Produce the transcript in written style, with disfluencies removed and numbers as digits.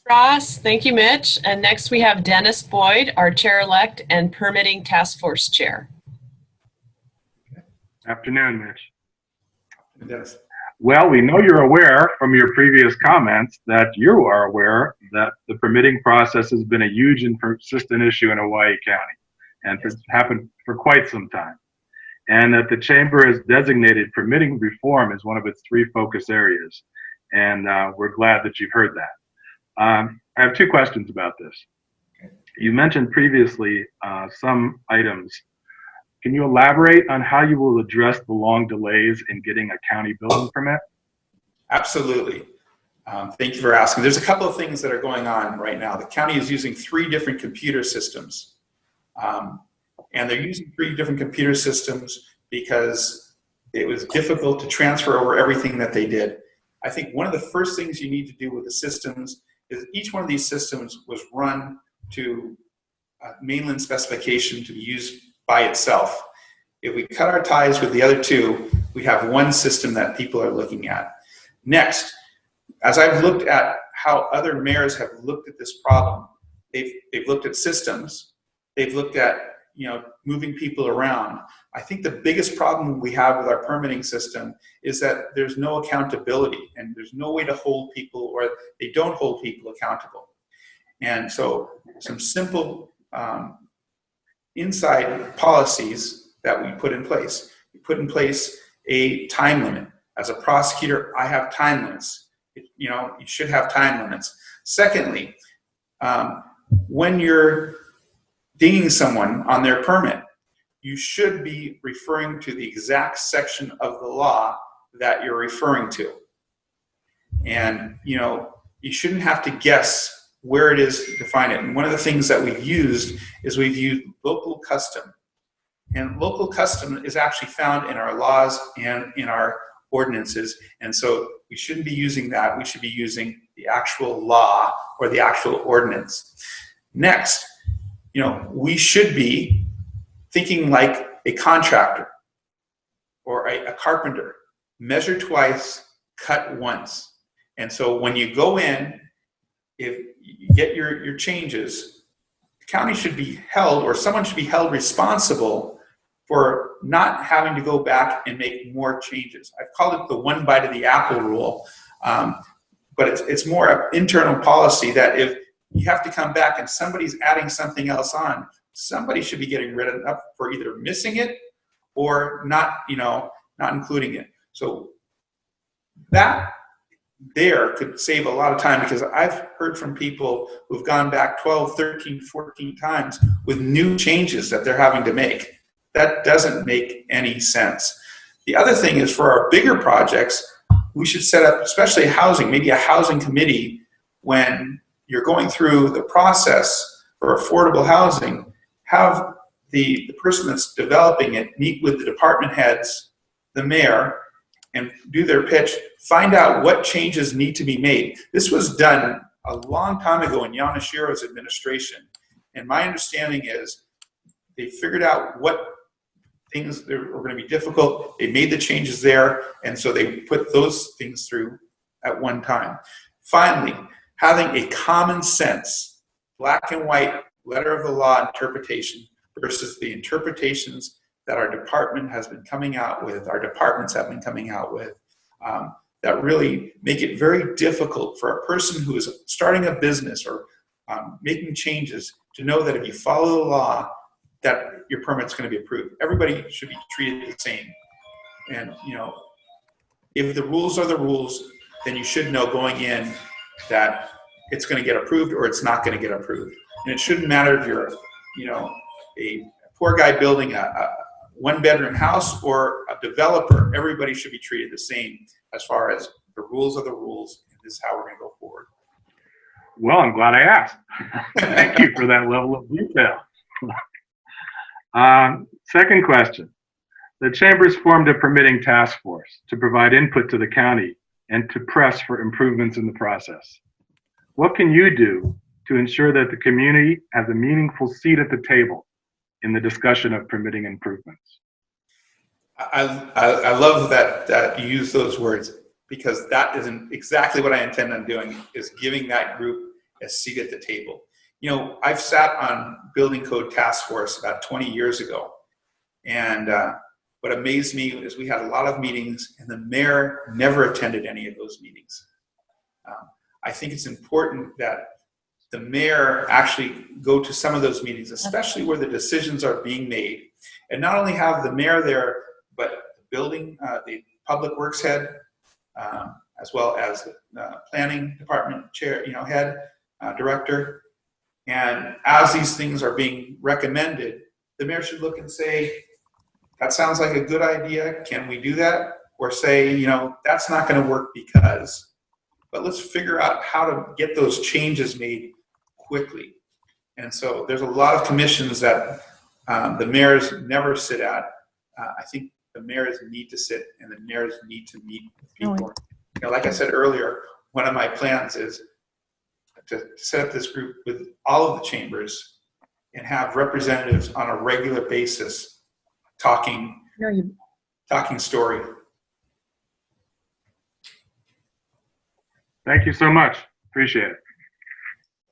Ross, thank you, Mitch. And next we have Dennis Boyd, our chair-elect and permitting task force chair. Afternoon, Mitch. Dennis. Well, we know you're aware from your previous comments that you are aware that the permitting process has been a huge and persistent issue in Hawaiʻi County, and it's happened for quite some time. And that the Chamber has designated permitting reform as one of its 3 focus areas. And we're glad that you've heard that. I have 2 questions about this. You mentioned previously some items. Can you elaborate on how you will address the long delays in getting a county building permit? Absolutely. Thank you for asking. There's a couple of things that are going on right now. The county is using 3 different computer systems. And they're using 3 different computer systems because it was difficult to transfer over everything that they did. I think one of the first things you need to do with the systems is each one of these systems was run to mainland specification to be used by itself. If we cut our ties with the other 2, we have one system that people are looking at. Next, as I've looked at how other mayors have looked at this problem, they've looked at systems, they've looked at moving people around. I think the biggest problem we have with our permitting system is that there's no accountability and there's no way to hold people, or they don't hold people accountable. And so some simple inside policies that we put in place. We put in place a time limit. As a prosecutor, I have time limits. You should have time limits. Secondly, when you're dinging someone on their permit, you should be referring to the exact section of the law that you're referring to. And, you shouldn't have to guess where it is to find it. And one of the things that we've used is we've used local custom. And local custom is actually found in our laws and in our ordinances. And so we shouldn't be using that. We should be using the actual law or the actual ordinance. Next, we should be thinking like a contractor or a carpenter. Measure twice, cut once. And so when you go in, if you get your changes, the county should be held, or someone should be held responsible for not having to go back and make more changes. I've called it the 1 bite of the apple rule, but it's more an internal policy that if you have to come back and somebody's adding something else on, somebody should be getting rid of it for either missing it or not including it. So that there could save a lot of time, because I've heard from people who've gone back 12, 13, 14 times with new changes that they're having to make. That doesn't make any sense. The other thing is, for our bigger projects, we should set up, especially housing, maybe a housing committee when you're going through the process for affordable housing. Have the person that's developing it meet with the department heads, the mayor, and do their pitch, find out what changes need to be made. This was done a long time ago in Yanashiro's administration. And my understanding is they figured out what things that were going to be difficult. They made the changes there, and so they put those things through at one time. Finally, having a common sense, black and white, letter of the law interpretation versus the interpretations that our department has been coming out with, our departments have been coming out with, that really make it very difficult for a person who is starting a business or making changes to know that if you follow the law, that your permit's going to be approved. Everybody should be treated the same. And, if the rules are the rules, then you should know going in that it's going to get approved or it's not going to get approved. And it shouldn't matter if you're, a poor guy building a 1-bedroom house or a developer. Everybody should be treated the same as far as the rules are the rules, and this is how we're going to go forward. Well, I'm glad I asked. Thank you for that level of detail. Second question. The Chamber's formed a permitting task force to provide input to the county and to press for improvements in the process. What can you do to ensure that the community has a meaningful seat at the table in the discussion of permitting improvements? I love that you use those words, because that isn't exactly what I intend on doing, is giving that group a seat at the table. You know, I've sat on building code task force about 20 years ago, and what amazed me is we had a lot of meetings, and the mayor never attended any of those meetings. I think it's important that the mayor actually go to some of those meetings, especially where the decisions are being made, and not only have the mayor there, but the building, the public works head, as well as the planning department chair, head, director. And as these things are being recommended, the mayor should look and say, that sounds like a good idea. Can we do that? Or say, that's not going to work because, but let's figure out how to get those changes made quickly. And so there's a lot of commissions that the mayors never sit at. I think the mayors need to sit, and the mayors need to meet with people. Like I said earlier, one of my plans is to set up this group with all of the chambers and have representatives on a regular basis talking story. Thank you so much. Appreciate it.